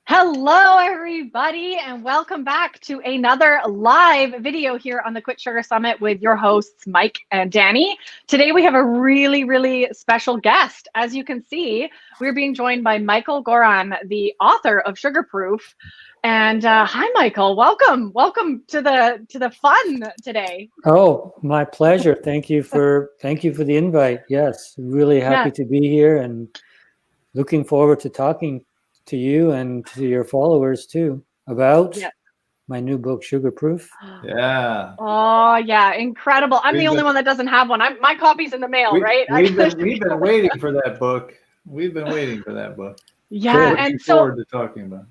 Hello, everybody, and welcome back to another live video here on the Quit Sugar Summit with your hosts, Mike and Danny. Today, we have a really special guest. As you can see, we're being joined by Michael Goran, the author of Sugarproof. And hi, Michael. Welcome to the fun today. Oh, my pleasure. Thank you for the invite. Yes, really happy to be here and looking forward to talking to you and to your followers too about my new book, Sugarproof. Yeah. Oh yeah, incredible. I'm the only one that doesn't have one. My copy's in the mail, right? We've been waiting for that book. We've been waiting for that book. Yeah, and so forward to talking about.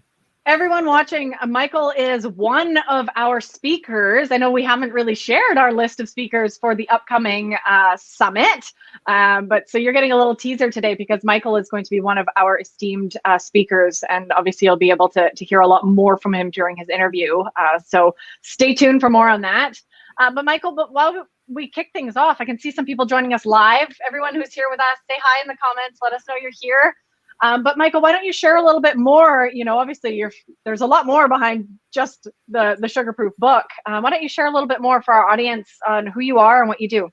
Everyone watching, Michael is one of our speakers. I know we haven't really shared our list of speakers for the upcoming summit, but so you're getting a little teaser today because Michael is going to be one of our esteemed speakers, and obviously you'll be able to hear a lot more from him during his interview. So stay tuned for more on that. But Michael, while we kick things off, I can see some people joining us live. Everyone who's here with us, say hi in the comments. Let us know you're here. But Michael, why don't you share a little bit more? You know, obviously there's a lot more behind just the Sugarproof book. Why don't you share a little bit more for our audience on who you are and what you do?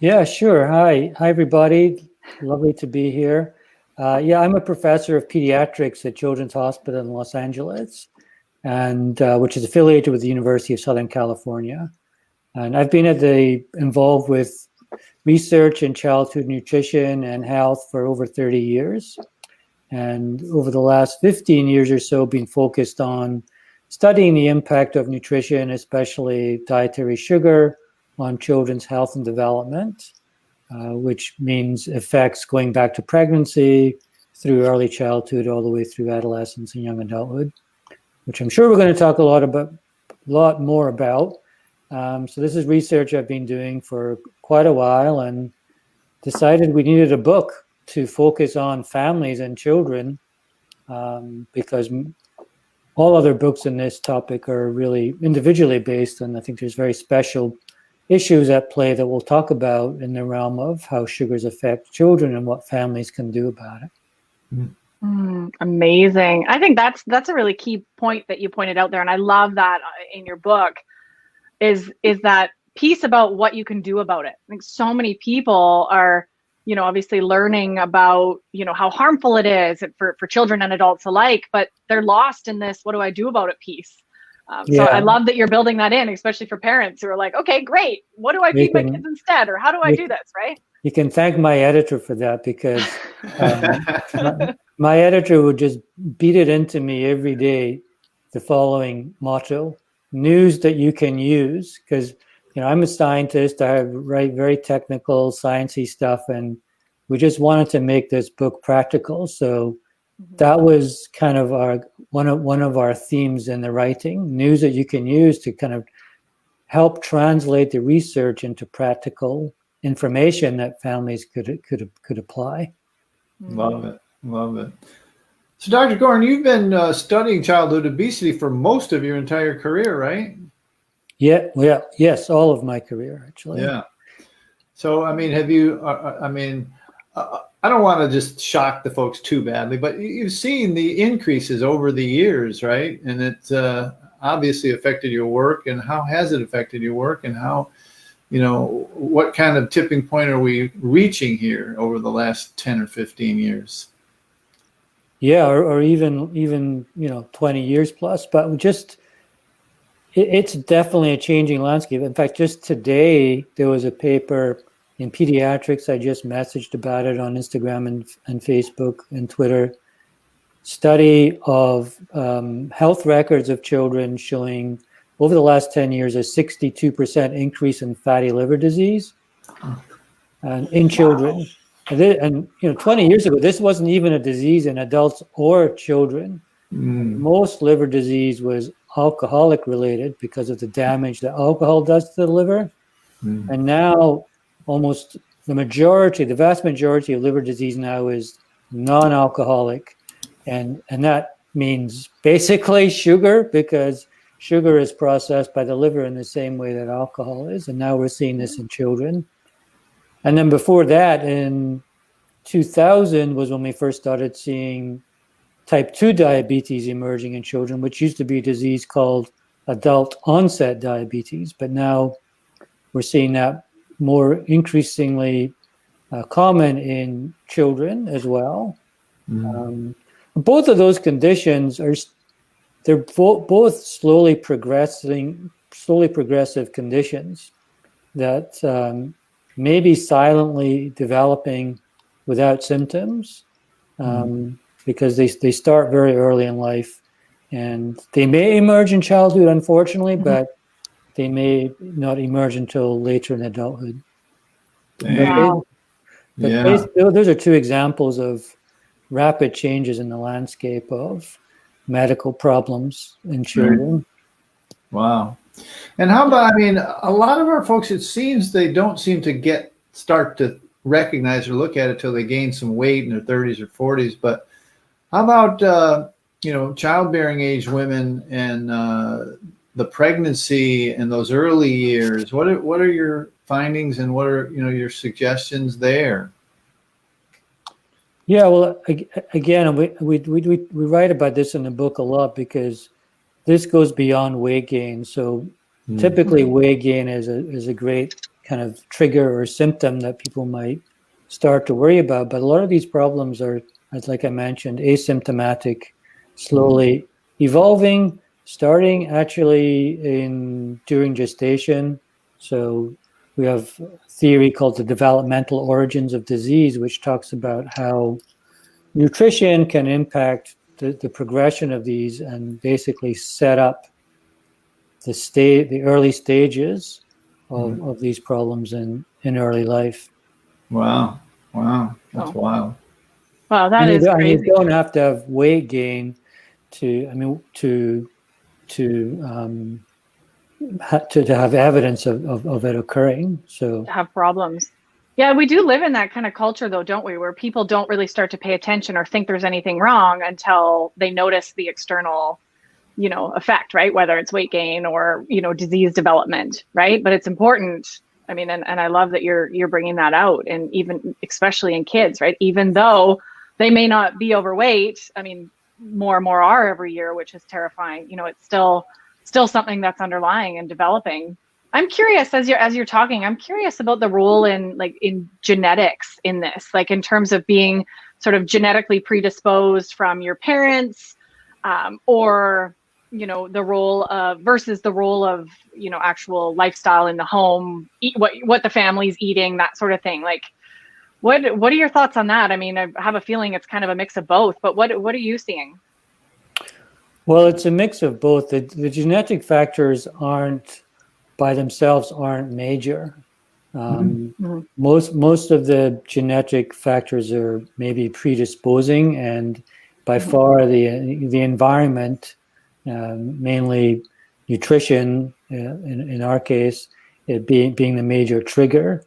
Yeah, sure. Hi everybody. Lovely to be here. I'm a professor of pediatrics at Children's Hospital in Los Angeles, and which is affiliated with the University of Southern California. And I've been involved with research in childhood nutrition and health for over 30 years. And over the last 15 years or so, been focused on studying the impact of nutrition, especially dietary sugar, on children's health and development, which means effects going back to pregnancy, through early childhood, all the way through adolescence and young adulthood, which I'm sure we're going to talk a lot more about. So this is research I've been doing for quite a while and decided we needed a book to focus on families and children, because all other books in this topic are really individually based, and I think there's very special issues at play that we'll talk about in the realm of how sugars affect children and what families can do about it. Amazing. I think that's a really key point that you pointed out there, and I love that in your book is that piece about what you can do about it. I think so many people are, you know, obviously learning about, you know, how harmful it is for children and adults alike, but they're lost in this, what do I do about it piece. So I love that you're building that in, especially for parents who are like, okay, great. What do I feed my kids instead? Or how do I do this, right? You can thank my editor for that, because my editor would just beat it into me every day, the following motto: news that you can use. Because, you know, I'm a scientist. I write very technical, sciencey stuff, and we just wanted to make this book practical. So that was kind of one of our themes in the writing: news that you can use to kind of help translate the research into practical information that families could apply. Love it. So, Dr. Goran, you've been studying childhood obesity for most of your entire career, right? Yes, all of my career, actually. Yeah. So, I mean, have you? I don't want to just shock the folks too badly, but you've seen the increases over the years, right? And it obviously affected your work. And how has it affected your work? And how, you know, what kind of tipping point are we reaching here over the last 10 or 15 years? Yeah, or even you know, 20 years plus. But it's definitely a changing landscape. In fact, just today there was a paper in Pediatrics. I just messaged about it on Instagram and Facebook and Twitter. Study of health records of children showing over the last 10 years a 62% increase in fatty liver disease in children. And you know, 20 years ago, this wasn't even a disease in adults or children. Most liver disease was alcoholic related because of the damage that alcohol does to the liver. And now almost the vast majority of liver disease now is non-alcoholic. And that means basically sugar, because sugar is processed by the liver in the same way that alcohol is. And now we're seeing this in children. And then before that, in 2000 was when we first started seeing type 2 diabetes emerging in children, which used to be a disease called adult onset diabetes, but now we're seeing that more increasingly common in children as well. Both of those conditions they're both slowly progressive conditions that may be silently developing without symptoms, because they start very early in life, and they may emerge in childhood, unfortunately, but they may not emerge until later in adulthood. Wow. Those are two examples of rapid changes in the landscape of medical problems in children. Right. Wow. And how about, I mean, a lot of our folks, it seems they don't seem to start to recognize or look at it till they gain some weight in their 30s or 40s. But how about, childbearing age women and the pregnancy and those early years? What are your findings, and what are your suggestions there? Yeah, well, again, we write about this in the book a lot, because this goes beyond weight gain. So typically weight gain is a great kind of trigger or symptom that people might start to worry about. But a lot of these problems are, like I mentioned, asymptomatic, slowly evolving, starting actually during gestation. So we have a theory called the developmental origins of disease, which talks about how nutrition can impact the progression of these and basically set up the early stages of these problems in early life. Wow. That's wild. Wow, that is crazy. You don't have to have weight gain to have evidence of it occurring. So to have problems. Yeah, we do live in that kind of culture, though, don't we? Where people don't really start to pay attention or think there's anything wrong until they notice the external, effect, right? Whether it's weight gain or, disease development, right? But it's important. I mean, and I love that you're bringing that out, and even especially in kids, right? Even though they may not be overweight, I mean, more and more are every year, which is terrifying. It's still something that's underlying and developing. I'm curious, as you're talking, I'm curious about the role in genetics in this, like in terms of being sort of genetically predisposed from your parents, or the role of versus the role of actual lifestyle in the home, what the family's eating, that sort of thing. Like, what are your thoughts on that? I mean, I have a feeling it's kind of a mix of both, but what are you seeing? Well, it's a mix of both. The genetic factors by themselves aren't major. Most of the genetic factors are maybe predisposing, and by far the environment, mainly nutrition, in our case, it being the major trigger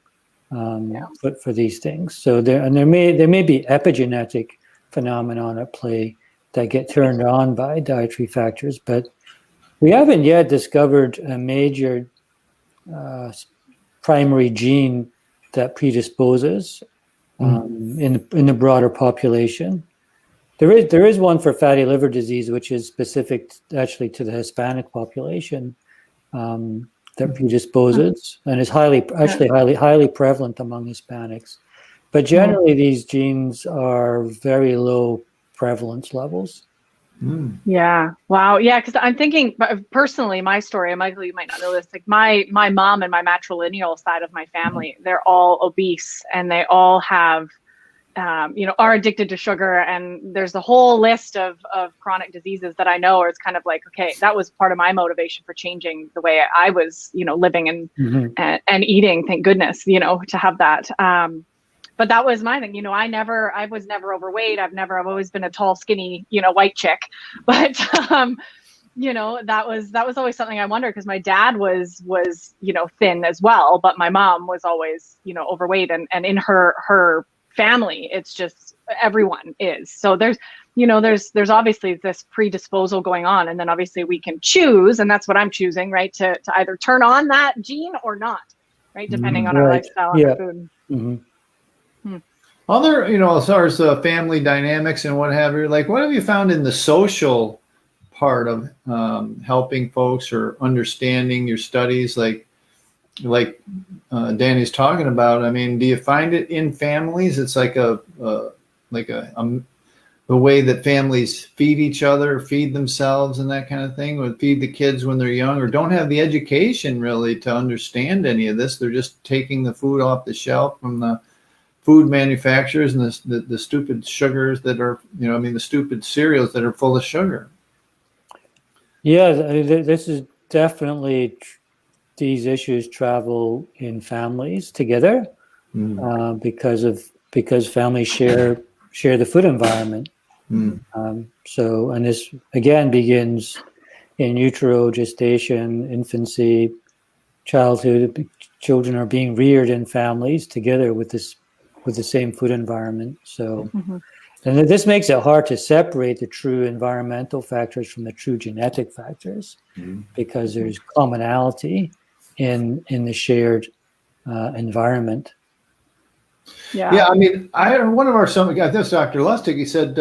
for these things. So there may be epigenetic phenomenon at play that get turned on by dietary factors, but we haven't yet discovered a major primary gene that predisposes in the broader population. There is one for fatty liver disease, which is specific actually to the Hispanic population, that predisposes and is highly prevalent among Hispanics. But generally, these genes are very low prevalence levels. Yeah. Wow. Yeah. Because I'm thinking personally, my story, and Michael, you might not know this, like my mom and my matrilineal side of my family, they're all obese, and they all have, are addicted to sugar. And there's a whole list of chronic diseases that I know, or it's kind of like, okay, that was part of my motivation for changing the way I was, living and eating, thank goodness, to have that. But that was my thing. I was never overweight. I've always been a tall, skinny, white chick. But, that was always something I wondered, because my dad was, thin as well, but my mom was always, overweight, and in her family, it's just everyone is. So there's obviously this predisposal going on, and then obviously we can choose, and that's what I'm choosing, right? To either turn on that gene or not, right? Depending on our lifestyle and our food. Other, as far as family dynamics and what have you, like what have you found in the social part of helping folks or understanding your studies, like Danny's talking about? I mean, do you find it in families? It's like the way that families feed each other, feed themselves, and that kind of thing, or feed the kids when they're young, or don't have the education really to understand any of this. They're just taking the food off the shelf from the food manufacturers and the stupid sugars that are, the stupid cereals that are full of sugar. Yeah, this is definitely, these issues travel in families together because families share the food environment. So, and this again begins in utero, gestation, infancy, childhood. Children are being reared in families together with the same food environment. So, and this makes it hard to separate the true environmental factors from the true genetic factors because there's commonality in the shared environment. Yeah. I mean, I had one of our summit guys, this Dr. Lustig, he said,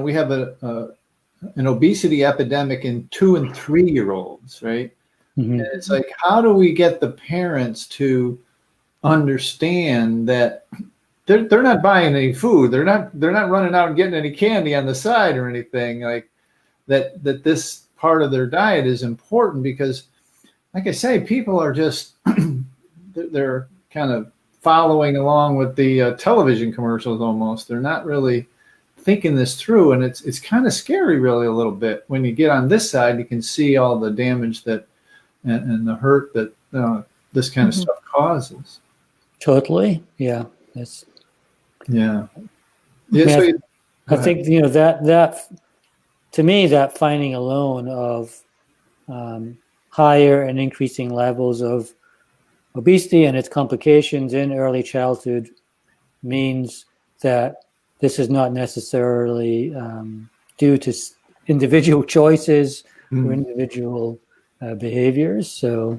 we have an obesity epidemic in 2 and 3-year-olds, right? And it's like, how do we get the parents to understand that they're not buying any food, they're not running out and getting any candy on the side or anything, like that this part of their diet is important? Because, like I say, people are just they're kind of following along with the television commercials almost. They're not really thinking this through, and it's kind of scary, really, a little bit. When you get on this side, you can see all the damage that and the hurt that this kind of stuff causes. Totally, yeah. That's yeah. I think that to me, that finding alone of higher and increasing levels of obesity and its complications in early childhood means that this is not necessarily due to individual choices or individual behaviors. So,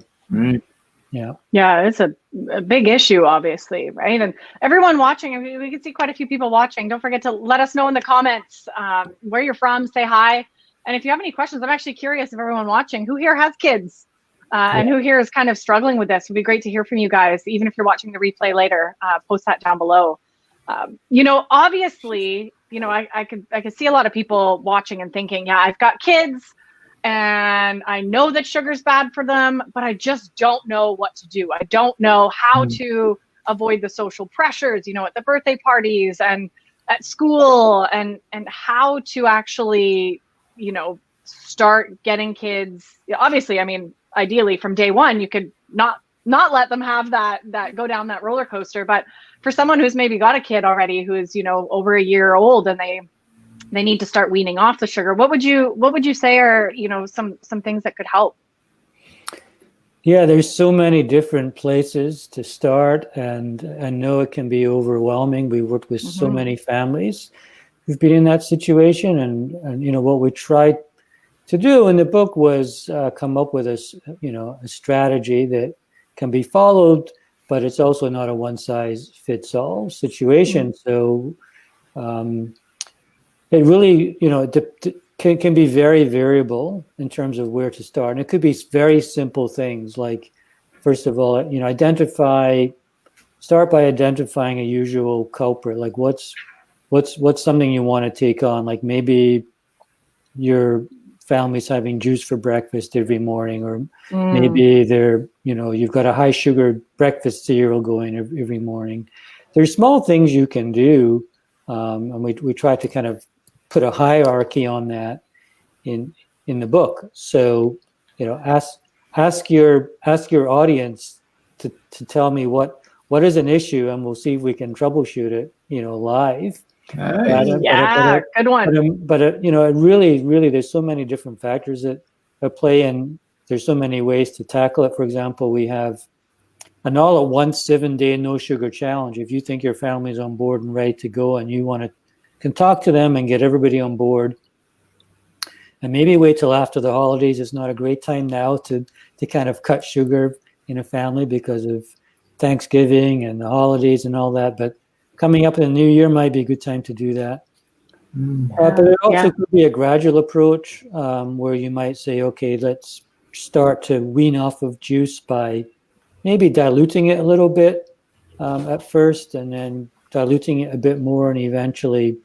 yeah, it's a big issue, obviously, right? And everyone watching, I mean, we can see quite a few people watching. Don't forget to let us know in the comments where you're from, say hi. And if you have any questions, I'm actually curious if everyone watching, who here has kids? And who here is kind of struggling with this? It'd be great to hear from you guys. Even if you're watching the replay later, post that down below. Obviously, I could see a lot of people watching and thinking, yeah, I've got kids and I know that sugar's bad for them, but I just don't know what to do. I don't know how to avoid the social pressures, at the birthday parties and at school, and how to actually, start getting kids. Obviously, I mean, ideally from day one, you could not let them have that go down that roller coaster. But for someone who's maybe got a kid already who is, over a year old and they need to start weaning off the sugar, what would you say are, some things that could help? Yeah, there's so many different places to start, and I know it can be overwhelming. We worked with so many families who've been in that situation, and what we tried to do in the book was come up with a strategy that can be followed, but it's also not a one-size-fits-all situation. So it really, can be very variable in terms of where to start. And it could be very simple things like, first of all, start by identifying a usual culprit. Like what's something you want to take on? Like maybe your family's having juice for breakfast every morning, or maybe you've got a high sugar breakfast cereal going every morning. There's small things you can do. And we try to kind of put a hierarchy on that in the book. So, ask your audience to tell me what is an issue, and we'll see if we can troubleshoot it, live. Nice. Good one. But it really, there's so many different factors that play in. There's so many ways to tackle it. For example, we have an all-at-once 7-day no sugar challenge. If you think your family's on board and ready to go, and you can talk to them and get everybody on board, and maybe wait till after the holidays. It's not a great time now to kind of cut sugar in a family because of Thanksgiving and the holidays and all that. But coming up in the new year might be a good time to do that. But it also could be a gradual approach where you might say, okay, let's start to wean off of juice by maybe diluting it a little bit at first, and then diluting it a bit more, and eventually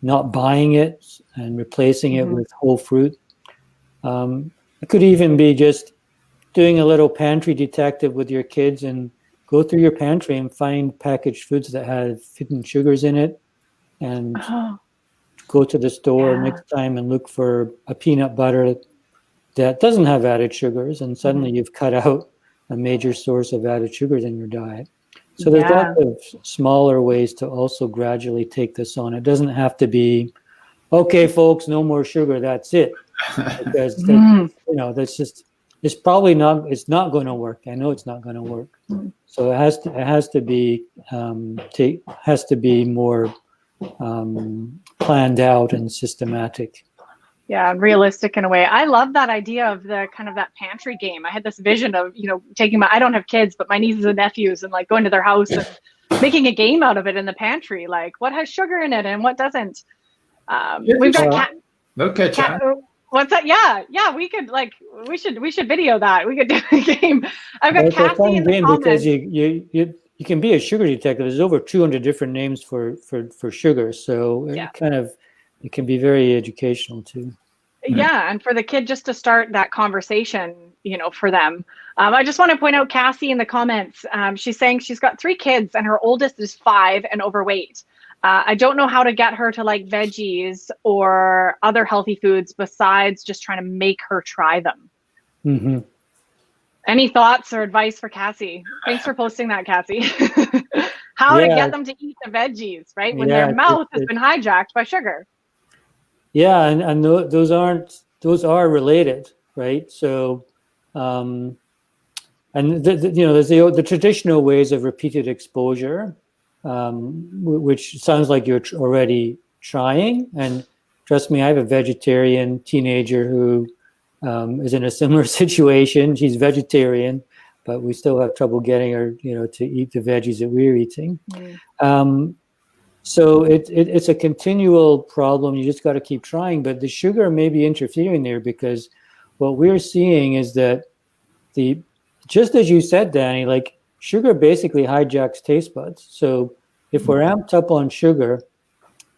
not buying it and replacing it with whole fruit. It could even be just doing a little pantry detective with your kids and go through your pantry and find packaged foods that have hidden sugars in it, and go to the store next time and look for a peanut butter that doesn't have added sugars, and suddenly you've cut out a major source of added sugars in your diet. So there's lots of smaller ways to also gradually take this on. It doesn't have to be, okay, folks, no more sugar, that's it. Because that's just, it's probably not, it's not going to work. I know it's not going to work. So it has to be more planned out and systematic. Yeah, realistic in a way. I love that idea of the kind of that pantry game. I had this vision of, taking I don't have kids, but my nieces and nephews, and like going to their house and making a game out of it in the pantry. Like, what has sugar in it and what doesn't? We've got what's that? Yeah. We could we should video that. We could do a game. I've got Cassie in the comments. Because you can be a sugar detective. There's over 200 different names for sugar. So it can be very educational too. Yeah, and for the kid just to start that conversation, for them. I just want to point out Cassie in the comments. She's saying she's got 3 kids and her oldest is 5 and overweight. I don't know how to get her to like veggies or other healthy foods besides just trying to make her try them. Mm-hmm. Any thoughts or advice for Cassie? Thanks for posting that, Cassie. How to get them to eat the veggies, right? When their mouth has been hijacked by sugar. Yeah, and those are related, right? So, and there's the traditional ways of repeated exposure, which sounds like you're already trying. And trust me, I have a vegetarian teenager who is in a similar situation. She's vegetarian, but we still have trouble getting her, to eat the veggies that we're eating. So it's a continual problem. You just got to keep trying, but the sugar may be interfering there, because what we're seeing is that just as you said, Danny, like sugar basically hijacks taste buds. So if we're amped up on sugar,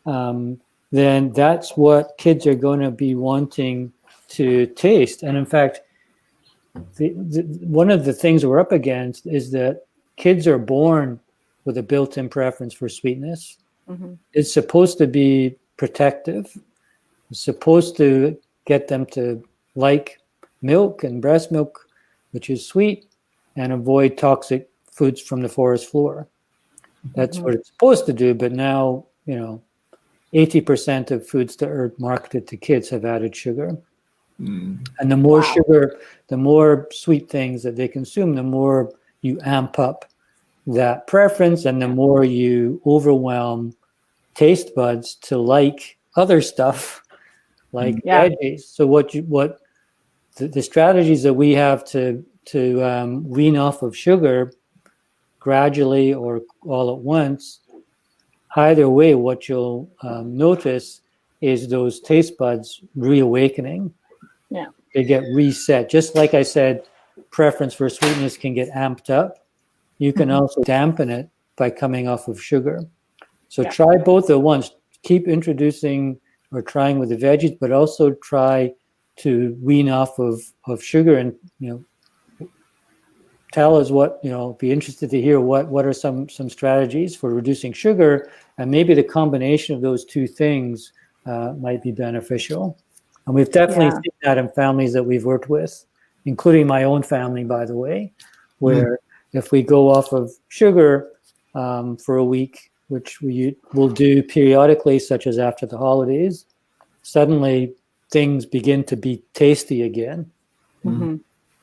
then that's what kids are going to be wanting to taste. And in fact, one of the things we're up against is that kids are born with a built-in preference for sweetness. Mm-hmm. It's supposed to be protective. It's supposed to get them to like milk and breast milk, which is sweet, and avoid toxic foods from the forest floor. That's what it's supposed to do. But now, 80% of foods that are marketed to kids have added sugar. And the more sugar, the more sweet things that they consume, the more you amp up that preference, and the more you overwhelm taste buds to like other stuff, like veggies. So what the strategies that we have to wean off of sugar gradually or all at once, either way, what you'll notice is those taste buds reawakening. Yeah, they get reset. Just like I said, preference for sweetness can get amped up. You can also dampen it by coming off of sugar. So try both at once. Keep introducing or trying with the veggies, but also try to wean off of sugar, and tell us what, be interested to hear what are some strategies for reducing sugar, and maybe the combination of those two things might be beneficial. And we've definitely seen that in families that we've worked with, including my own family, by the way, where if we go off of sugar for a week, which we will do periodically, such as after the holidays, suddenly things begin to be tasty again. Mm-hmm.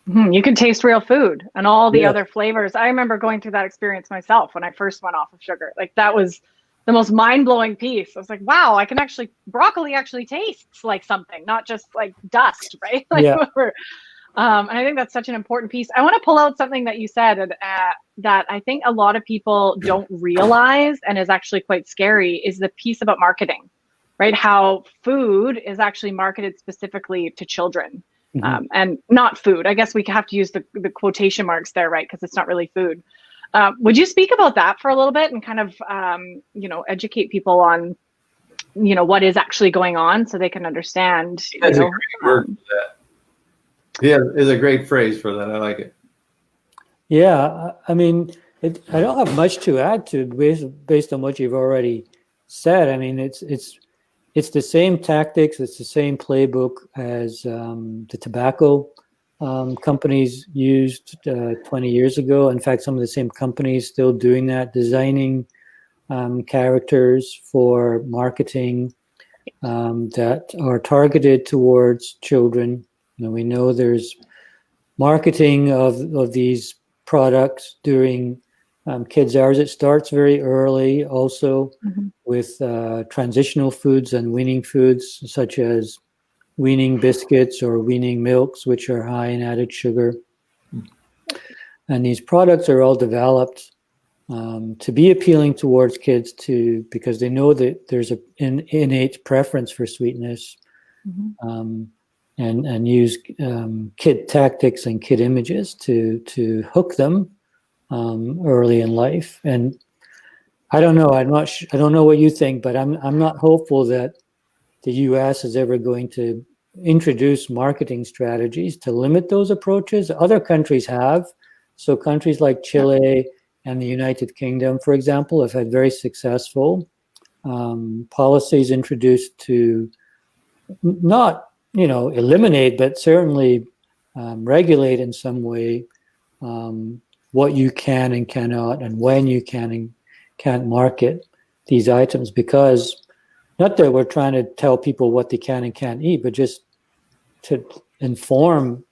Mm-hmm. You can taste real food and all the other flavors. I remember going through that experience myself when I first went off of sugar. Like, that was the most mind-blowing piece. I was like, wow, broccoli actually tastes like something, not just like dust, right? Like, and I think that's such an important piece. I want to pull out something that you said that I think a lot of people don't realize and is actually quite scary is the piece about marketing, right? How food is actually marketed specifically to children. And not food. I guess we have to use the quotation marks there, right? Because it's not really food. Would you speak about that for a little bit and kind of, educate people on, what is actually going on so they can understand? That's a great word for that. Yeah, it's a great phrase for that. I like it. Yeah, I mean, I don't have much to add to based on what you've already said. I mean, it's the same tactics, it's the same playbook as the tobacco companies used 20 years ago. In fact, some of the same companies still doing that, designing characters for marketing that are targeted towards children. We know there's marketing of these products during kids' hours. It starts very early also with transitional foods and weaning foods, such as weaning biscuits or weaning milks, which are high in added sugar. And these products are all developed to be appealing towards kids because they know that there's an innate preference for sweetness, and use kid tactics and kid images to hook them early in life. And I don't know. I don't know what you think, but I'm not hopeful that the U.S. is ever going to introduce marketing strategies to limit those approaches. Other countries have. So countries like Chile and the United Kingdom, for example, have had very successful policies introduced to not, eliminate, but certainly regulate in some way what you can and cannot, and when you can and can't market these items, because not that we're trying to tell people what they can and can't eat, but just to inform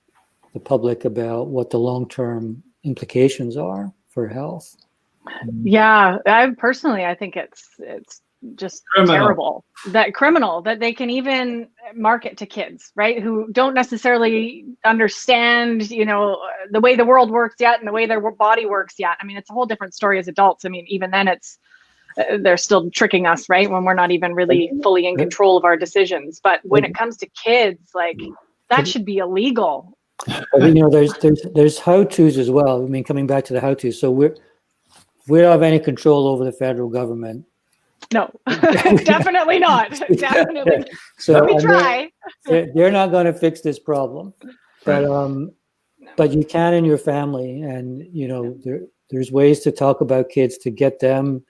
the public about what the long-term implications are for health. Yeah, I think it's just terrible, criminal that they can even market to kids, right, who don't necessarily understand the way the world works yet and the way their body works yet. I mean, it's a whole different story as adults. I mean, even then they're still tricking us, right, when we're not even really fully in control of our decisions. But when it comes to kids, like, that should be illegal. There's how-tos as well. I mean, coming back to the how-tos, so we don't have any control over the federal government. No, definitely not. Definitely. So we try. They're not going to fix this problem, but you can in your family, and there's ways to talk about kids to get them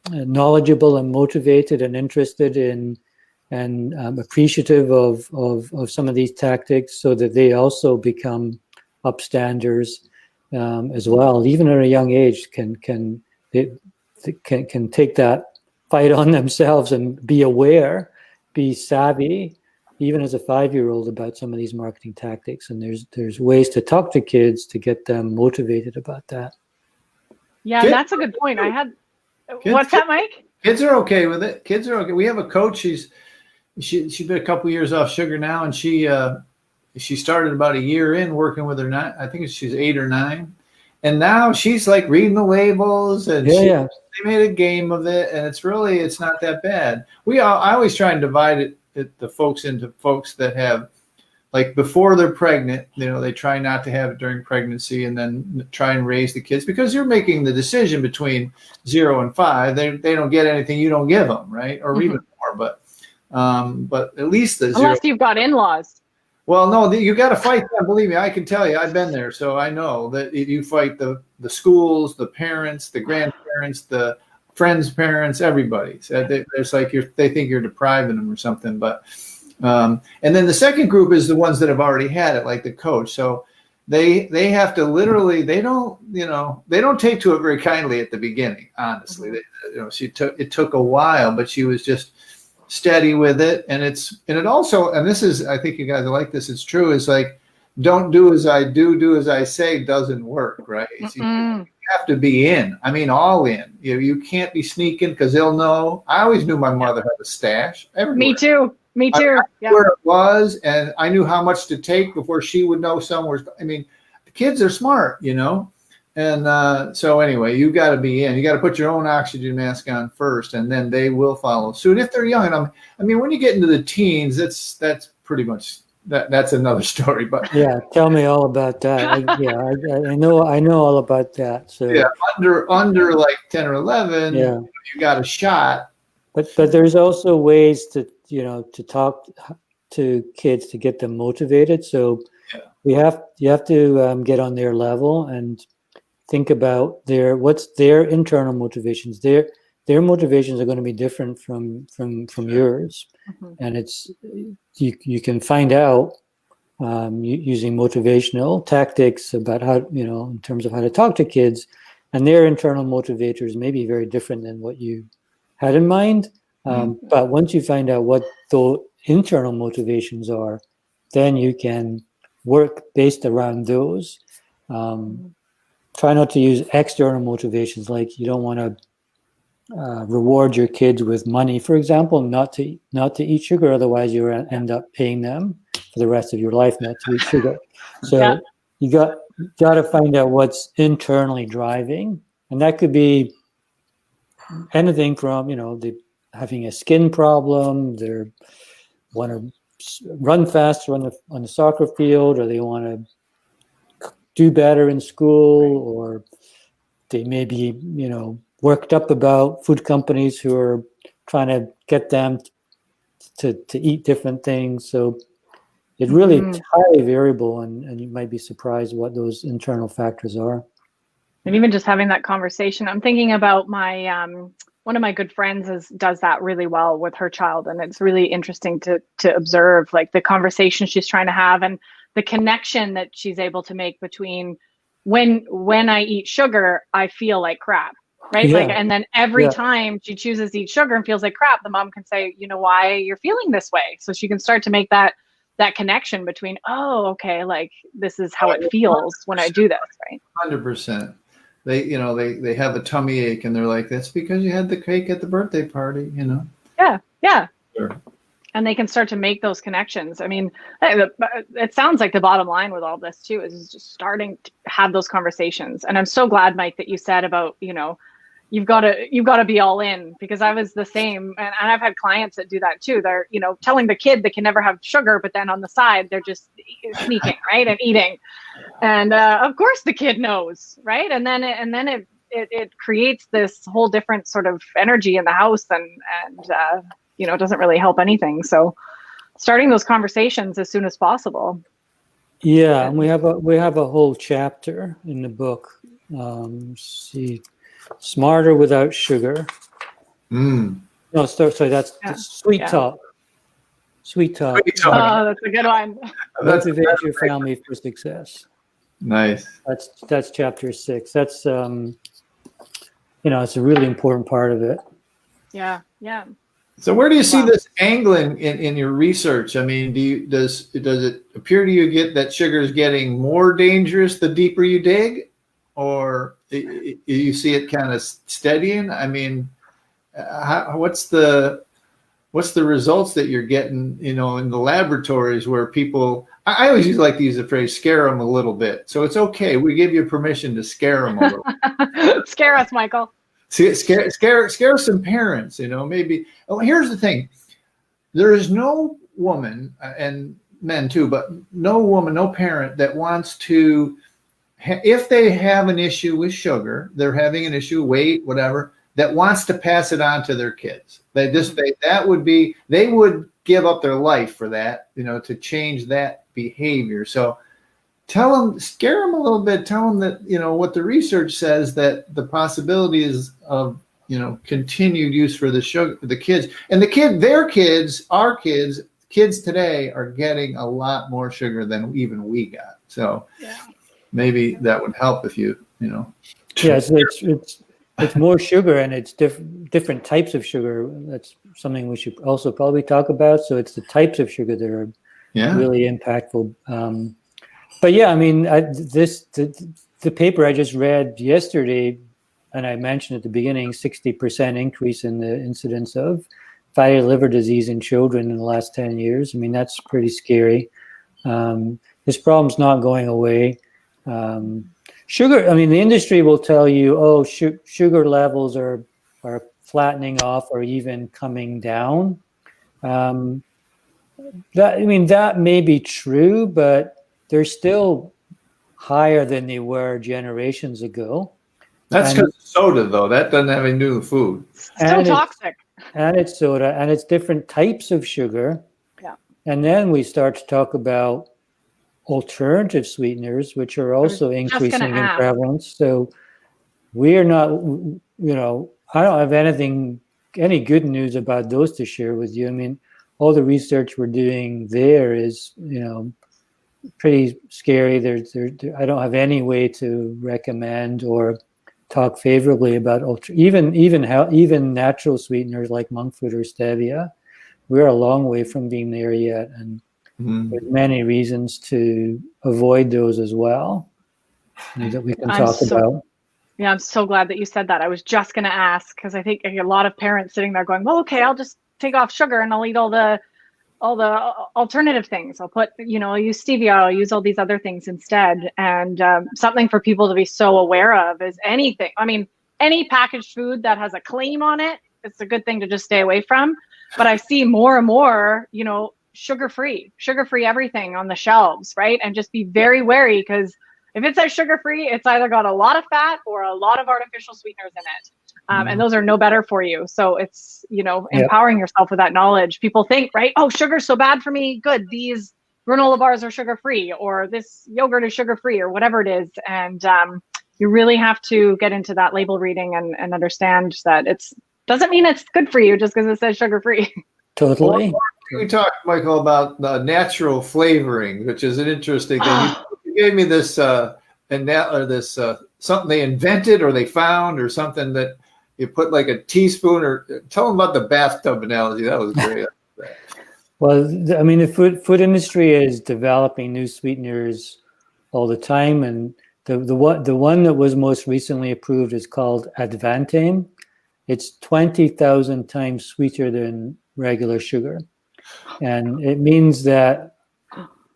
knowledgeable and motivated and interested in and appreciative of some of these tactics, so that they also become upstanders as well. Even at a young age, can take that fight on themselves and be aware, be savvy, even as a 5-year-old, about some of these marketing tactics. And there's ways to talk to kids to get them motivated about that. Yeah, that's a good point. What's that, Mike? Kids are okay with it. Kids are okay. We have a coach. She's been a couple years off sugar now, and she started about a year in working with her. I think she's 8 or 9. And now she's like reading the labels, and they made a game of it, and it's not that bad. I always try and divide the folks into folks that have, like, before they're pregnant, they try not to have it during pregnancy, and then try and raise the kids, because you're making the decision between 0 and 5. They don't get anything you don't give them, right? Or even more, but at least the 0. Unless you've got in-laws. Well, no, you got to fight them. Believe me, I can tell you. I've been there, so I know that you fight the schools, the parents, the grandparents, the friends' parents, everybody. So it's like they think you're depriving them or something. But and then the second group is the ones that have already had it, like the coach. So they have to literally. They don't take to it very kindly at the beginning. Honestly, it took a while, but she was just steady with it. And it also, and this is, I think you guys will like this, it's true, is like, don't do as I do as I say doesn't work, right? You have to be in. I mean, all in. You can't be sneaking, because they'll know. I always knew my mother had a stash everywhere. Me too. I knew where it was, and I knew how much to take before she would know somewhere. I mean, the kids are smart, So anyway, you got to be in. You got to put your own oxygen mask on first, and then they will follow suit if they're young. And I mean, when you get into the teens, that's pretty much that's another story. But yeah, tell me all about that. I know all about that. So yeah, under like 10 or 11, yeah, you got a shot. but there's also ways to to talk to kids to get them motivated. So you have to get on their level and think about what's their internal motivations. Their motivations are going to be different from yours, and it's you can find out using motivational tactics about how in terms of how to talk to kids, and their internal motivators may be very different than what you had in mind. But once you find out what the internal motivations are, then you can work based around those. Try not to use external motivations, like you don't want to reward your kids with money, for example, not to eat sugar. Otherwise, you end up paying them for the rest of your life not to eat sugar. So you got to find out what's internally driving, and that could be anything from having a skin problem, they want to run faster on the soccer field, or they want to do better in school, or they may be, worked up about food companies who are trying to get them to eat different things. So it really is highly variable, and you might be surprised what those internal factors are. And even just having that conversation, I'm thinking about my one of my good friends does that really well with her child, and it's really interesting to observe like the conversation she's trying to have and the connection that she's able to make between when I eat sugar, I feel like crap, right? Yeah. Like, and then every time she chooses to eat sugar and feels like crap, the mom can say, you know why you're feeling this way, so she can start to make that connection between, oh, okay, like this is how it feels when I do this, right? 100%. They have a tummy ache, and they're like, that's because you had the cake at the birthday party, Yeah. Sure. And they can start to make those connections. I mean, it sounds like the bottom line with all this too is just starting to have those conversations. And I'm so glad, Mike, that you said about, you've got to be all in, because I was the same. And I've had clients that do that too. They're, telling the kid they can never have sugar, but then on the side, they're just sneaking, right, and eating. And of course the kid knows, right? And then it creates this whole different sort of energy in the house, and it doesn't really help anything. So starting those conversations as soon as possible. Yeah, and we have a whole chapter in the book. See, Smarter Without Sugar. No, sorry, that's Sweet Talk. Sweet Talk. Oh, that's a good one. Motivate your family for success. Nice. That's chapter 6. That's it's a really important part of it. Yeah. So where do you see this angling in your research? I mean, does it appear to you that sugar is getting more dangerous the deeper you dig, or you see it kind of steadying? I mean, what's the results that you're getting, in the laboratories where people? I always like to use the phrase "scare them a little bit." So it's okay. We give you permission to scare them a little. Scare us, Michael. Scare some parents, maybe. Oh, here's the thing. There is no woman, and men too, but no woman, no parent that wants to, if they have an issue with sugar, they're having an issue, weight, whatever, that wants to pass it on to their kids. They would give up their life for that, to change that behavior. So scare them a little bit, tell them that, what the research says, that the possibilities of, continued use for the sugar, the kids, and their kids, our kids today are getting a lot more sugar than even we got. So maybe that would help if you. Yeah, so it's more sugar, and it's different types of sugar. That's something we should also probably talk about. So it's the types of sugar that are really impactful. But yeah, I mean, the paper I just read yesterday, and I mentioned at the beginning, 60% increase in the incidence of fatty liver disease in children in the last 10 years. I mean, that's pretty scary. This problem's not going away. Sugar, I mean, the industry will tell you, oh, sugar levels are flattening off or even coming down. That may be true, but they're still higher than they were generations ago. That's because soda, though. That doesn't have any new food. Still toxic. And it's soda, and it's different types of sugar. Yeah. And then we start to talk about alternative sweeteners, which are also increasing in prevalence. So we are not, I don't have any good news about those to share with you. I mean, all the research we're doing there is, pretty scary. I don't have any way to recommend or talk favorably about even natural sweeteners like monk fruit or stevia. We're a long way from being there yet, and there's many reasons to avoid those as well that we can talk about. Yeah, I'm so glad that you said that. I was just going to ask, because I think a lot of parents sitting there going, well, okay, I'll just take off sugar and I'll eat all the alternative things. I'll put, I'll use stevia, I'll use all these other things instead. And something for people to be so aware of is anything. I mean, any packaged food that has a claim on it, it's a good thing to just stay away from. But I see more and more, sugar-free everything on the shelves, right? And just be very wary, because if it says sugar-free, it's either got a lot of fat or a lot of artificial sweeteners in it. And those are no better for you. So it's, empowering yourself with that knowledge. People think, right, oh, sugar's so bad for me. Good. These granola bars are sugar-free, or this yogurt is sugar-free, or whatever it is. And you really have to get into that label reading and understand that doesn't mean it's good for you just because it says sugar-free. Totally. We talked, Michael, about the natural flavoring, which is an interesting thing. You gave me this something they invented or they found, or something that you put like a teaspoon, or tell them about the bathtub analogy. That was great. Well, I mean, the food industry is developing new sweeteners all the time, and the one that was most recently approved is called Advantame. It's 20,000 times sweeter than regular sugar, and it means that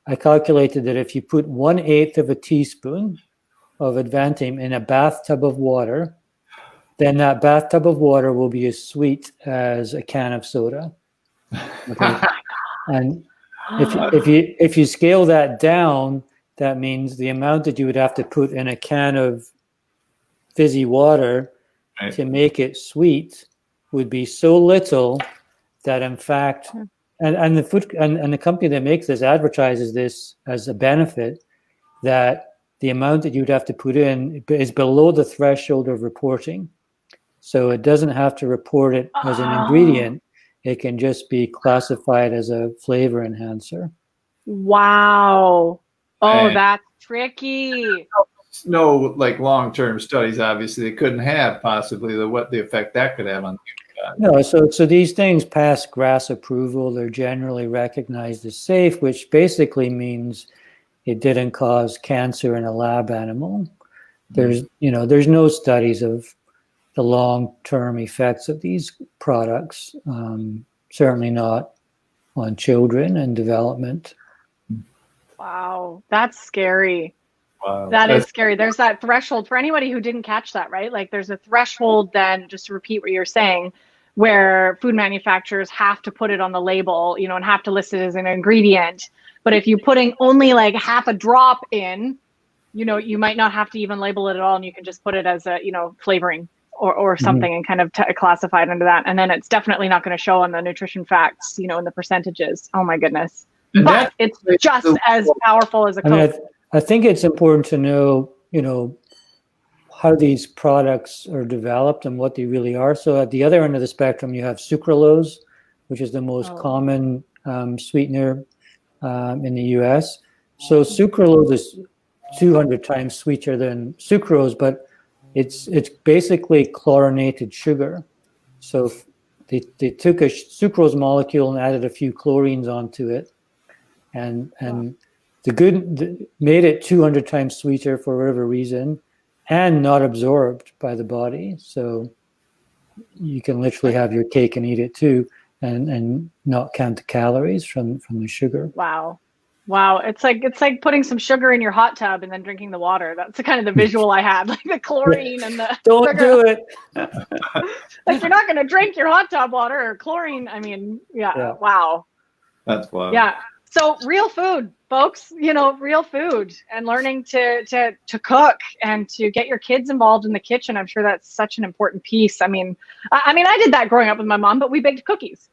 I calculated that if you put 1/8 of a teaspoon of Advantame in a bathtub of water, then that bathtub of water will be as sweet as a can of soda. Okay. And if you scale that down, that means the amount that you would have to put in a can of fizzy water to make it sweet would be so little that, in fact, and the company that makes this advertises this as a benefit, that the amount that you'd have to put in is below the threshold of reporting. So it doesn't have to report it as an ingredient. It can just be classified as a flavor enhancer. Wow. Oh, that's tricky. No, like long-term studies, obviously, they couldn't have possibly what the effect that could have on human body. No, so these things pass GRAS approval. They're generally recognized as safe, which basically means it didn't cause cancer in a lab animal. There's no studies of the long-term effects of these products, certainly not on children and development. Wow, that's scary. Wow. That is scary. There's that threshold for anybody who didn't catch that, right? Like there's a threshold then, just to repeat what you're saying, where food manufacturers have to put it on the label, and have to list it as an ingredient. But if you're putting only like half a drop in, you might not have to even label it at all, and you can just put it as a, flavoring or something and kind of classify it under that. And then it's definitely not going to show on the nutrition facts, in the percentages. Oh my goodness. But it's just as powerful as a Coke. I think it's important to know, how these products are developed and what they really are. So at the other end of the spectrum, you have sucralose, which is the most common sweetener in the US. So sucralose is 200 times sweeter than sucrose, but it's basically chlorinated sugar. So they took a sucrose molecule and added a few chlorines onto it, and made it 200 times sweeter for whatever reason, and not absorbed by the body. So you can literally have your cake and eat it too, and not count the calories from the sugar. Wow. Wow, it's like putting some sugar in your hot tub and then drinking the water. That's the kind of the visual I had, like the chlorine and the Don't sugar. do it. Like you're not going to drink your hot tub water or chlorine. I mean, yeah. Wow. That's wild. Yeah. So real food, folks, real food, and learning to cook and to get your kids involved in the kitchen. I'm sure that's such an important piece. I mean, I did that growing up with my mom, but we baked cookies.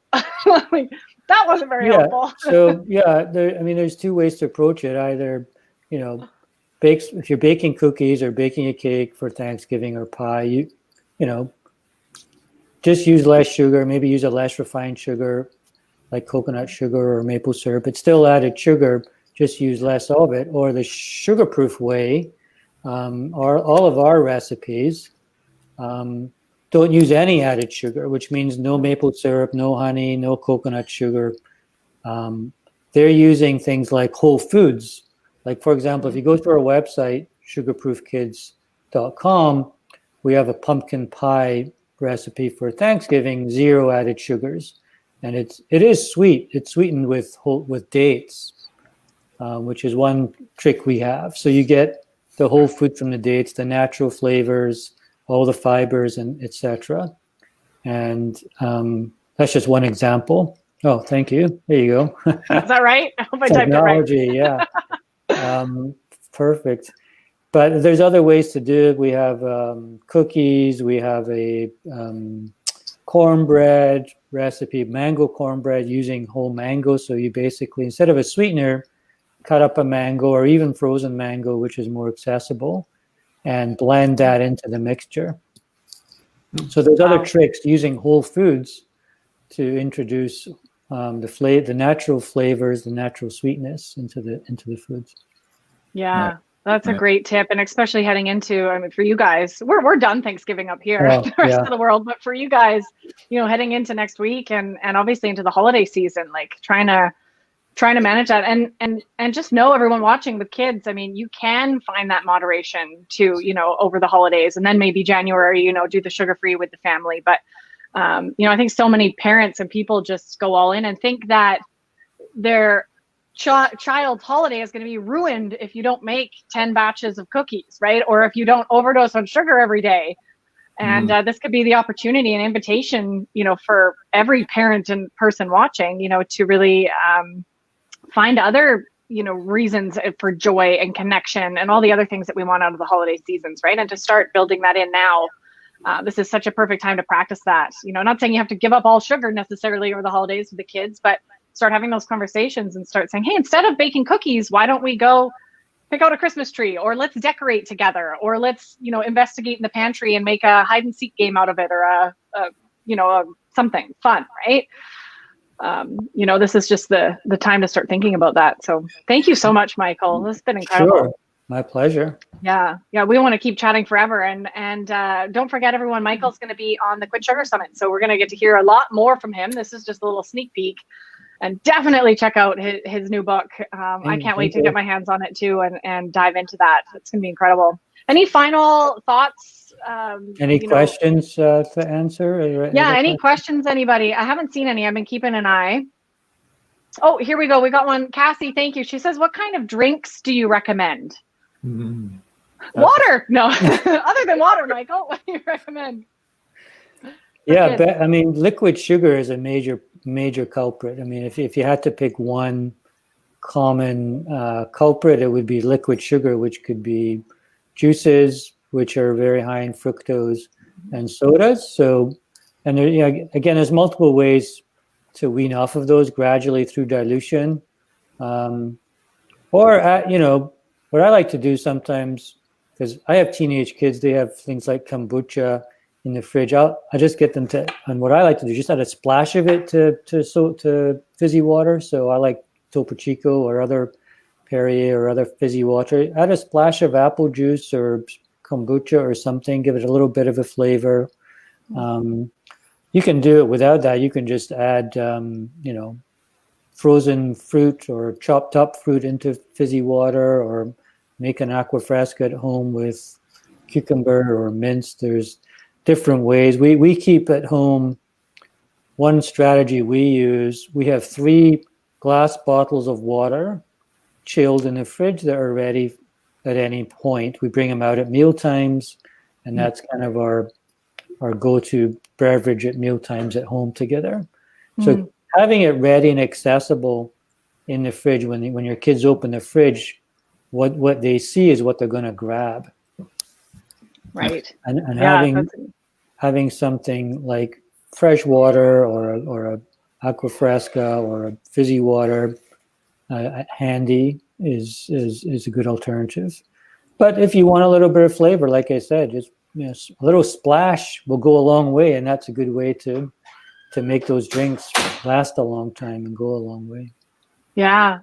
Like, that wasn't very helpful. So there's two ways to approach it. Either, if you're baking cookies or baking a cake for Thanksgiving or pie, just use less sugar, maybe use a less refined sugar like coconut sugar or maple syrup. It's still added sugar, just use less of it. Or the sugar-proof way, all of our recipes don't use any added sugar, which means no maple syrup, no honey, no coconut sugar. They're using things like whole foods. Like, for example, if you go to our website, sugarproofkids.com, we have a pumpkin pie recipe for Thanksgiving, 0 added sugars. And it is sweet. It's sweetened with dates, which is one trick we have. So you get the whole food from the dates, the natural flavors, all the fibers, and etc. And that's just one example. Oh, thank you. There you go. Is that right? I hope I typed it right. Technology, yeah. Perfect. But there's other ways to do it. We have cookies. We have a cornbread recipe, mango cornbread using whole mango. So you basically, instead of a sweetener, cut up a mango or even frozen mango, which is more accessible, and blend that into the mixture. So there's other tricks using whole foods to introduce the natural flavors, the natural sweetness into the foods. Yeah. That's a great tip, and especially heading into, for you guys, we're done Thanksgiving up here, the rest of the world, but for you guys, heading into next week and obviously into the holiday season, like trying to manage that and just know, everyone watching with kids, you can find that moderation too, over the holidays, and then maybe January, do the sugar-free with the family. But, I think so many parents and people just go all in and think that their child's holiday is going to be ruined if you don't make 10 batches of cookies, right? Or if you don't overdose on sugar every day. And this could be the opportunity and invitation, for every parent and person watching, to really find other, reasons for joy and connection and all the other things that we want out of the holiday seasons, right? And to start building that in now. This is such a perfect time to practice that. Not saying you have to give up all sugar necessarily over the holidays with the kids, but start having those conversations and start saying, hey, instead of baking cookies, why don't we go pick out a Christmas tree, or let's decorate together, or let's, investigate in the pantry and make a hide and seek game out of it, or a something fun, right? This is just the time to start thinking about that. So thank you so much, Michael. This has been incredible. Sure. My pleasure. Yeah. We want to keep chatting forever. And don't forget, everyone, Michael's going to be on the Quit Sugar Summit. So we're going to get to hear a lot more from him. This is just a little sneak peek. And definitely check out his new book. I can't wait to get my hands on it too and dive into that. It's going to be incredible. Any final thoughts? Any questions to answer? Any questions, anybody? I haven't seen any. I've been keeping an eye. Oh, here we go. We got one. Cassie, thank you. She says, what kind of drinks do you recommend? Water. No, other than water, Michael, what do you recommend? Liquid sugar is a major culprit. If you had to pick one common culprit, it would be liquid sugar, which could be juices, which are very high in fructose, and sodas. So, and there, again, there's multiple ways to wean off of those gradually through dilution, what I like to do sometimes, because I have teenage kids, they have things like kombucha in the fridge. I just get them to, and what I like to do, just add a splash of it to fizzy water. So I like Topo Chico or other Perrier or other fizzy water. Add a splash of apple juice or kombucha or something. Give it a little bit of a flavor. You can do it without that. You can just add, frozen fruit or chopped up fruit into fizzy water, or make an aqua fresca at home with cucumber or mince. There's different ways. We keep at home, one strategy we use, we have 3 glass bottles of water chilled in the fridge that are ready at any point. We bring them out at meal times, and that's kind of our go-to beverage at meal times at home together. So having it ready and accessible in the fridge, when your kids open the fridge, what they see is what they're going to grab. Right. And having something like fresh water or a aqua fresca or a fizzy water handy is a good alternative. But if you want a little bit of flavor, like I said, just a little splash will go a long way, and that's a good way to make those drinks last a long time and go a long way. Yeah,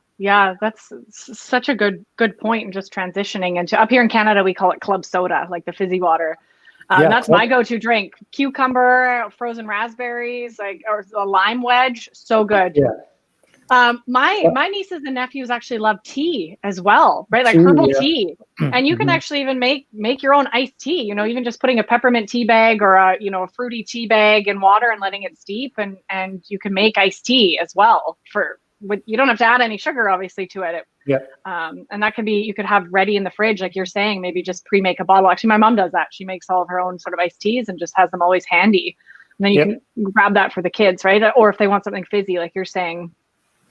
that's such a good point. And just transitioning into, up here in Canada, we call it club soda, like the fizzy water. That's my go-to drink. Cucumber, frozen raspberries, or a lime wedge, so good. Yeah. My nieces and nephews actually love tea as well, right? Like herbal tea, and you can actually even make your own iced tea. Even just putting a peppermint tea bag or a fruity tea bag in water and letting it steep, and you can make iced tea as well. You don't have to add any sugar, obviously, to it. And that can be, you could have ready in the fridge, like you're saying. Maybe just pre-make a bottle. Actually, my mom does that. She makes all of her own sort of iced teas and just has them always handy. And then you can grab that for the kids, right? Or if they want something fizzy, like you're saying.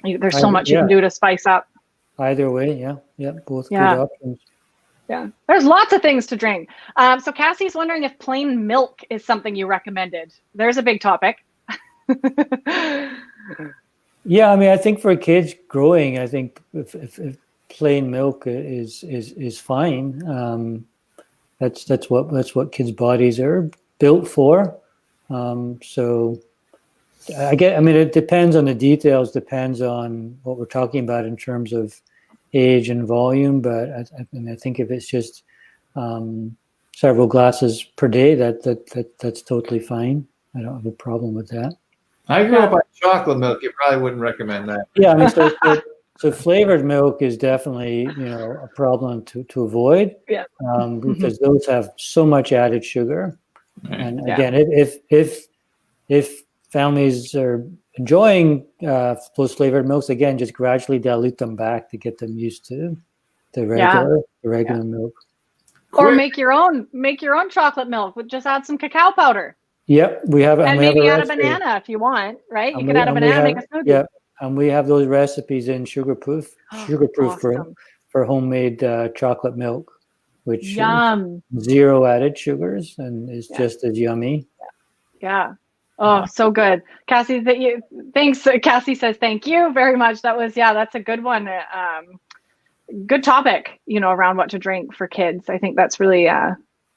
There's so much you can do to spice up. Either way, both good options. Yeah, there's lots of things to drink. So Cassie's wondering if plain milk is something you recommended. There's a big topic. Yeah, I mean, I think for kids growing, I think if plain milk is fine. That's what kids' bodies are built for. So. It depends on the details, depends on what we're talking about in terms of age and volume. But I think if it's just several glasses per day, that's totally fine. I don't have a problem with that. I grew up on chocolate milk. You probably wouldn't recommend that. Yeah, so flavored milk is definitely a problem to avoid. Yeah. Because those have so much added sugar. Right. And again, if families are enjoying those flavored milks, again, just gradually dilute them back to get them used to the regular milk. Or make your own chocolate milk. Just add some cacao powder. Yep, we have it. And maybe add a banana if you want, right? You could add a banana, make a smoothie. Yep, and we have those recipes in Sugarproof awesome. for homemade chocolate milk, which zero added sugars and is just as yummy. Yeah. Oh, so good. Cassie, thanks. Cassie says, thank you very much. That's a good one. Good topic, around what to drink for kids. I think that's really,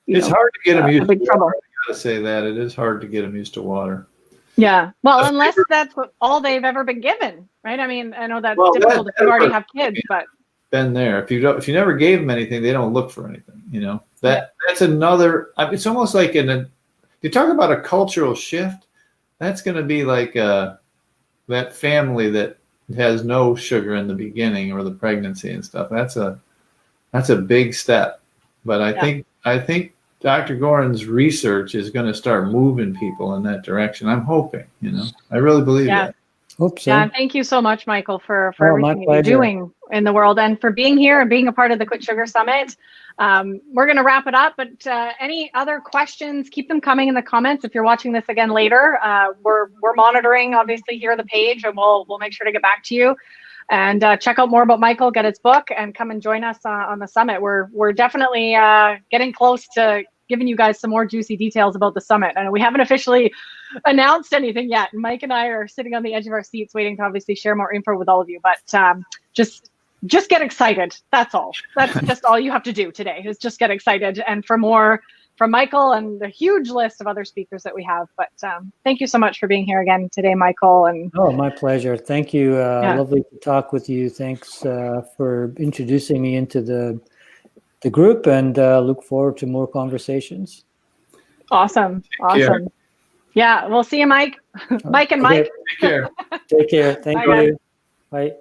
it's hard to get them used to trouble. water. I gotta say that it is hard to get them used to water. Yeah. Well, unless that's all they've ever been given, right? I mean, I know that's difficult if you already have kids, but. Been there. If you never gave them anything, they don't look for anything, That's another, it's almost like you talk about a cultural shift. That's going to be like that family that has no sugar in the beginning or the pregnancy and stuff. That's a big step. But I think Dr. Goran's research is going to start moving people in that direction. I'm hoping, I really believe that. Hope so. Yeah, thank you so much, Michael, for everything you're doing in the world and for being here and being a part of the Quit Sugar Summit. We're going to wrap it up, but any other questions, keep them coming in the comments. If you're watching this again later, we're monitoring, obviously, here on the page, and we'll make sure to get back to you. And check out more about Michael, get his book, and come and join us on the summit. We're definitely getting close to giving you guys some more juicy details about the summit. And we haven't officially announced anything yet. Mike and I are sitting on the edge of our seats waiting to obviously share more info with all of you. But just get excited. That's all. That's just all you have to do today is just get excited. And for more from Michael and the huge list of other speakers that we have. But thank you so much for being here again today, Michael. And my pleasure. Thank you. Lovely to talk with you. Thanks for introducing me into the group, and look forward to more conversations. Awesome. Yeah, we'll see you, Mike. Mike and Mike. Take care. Take care. Thank you. Bye.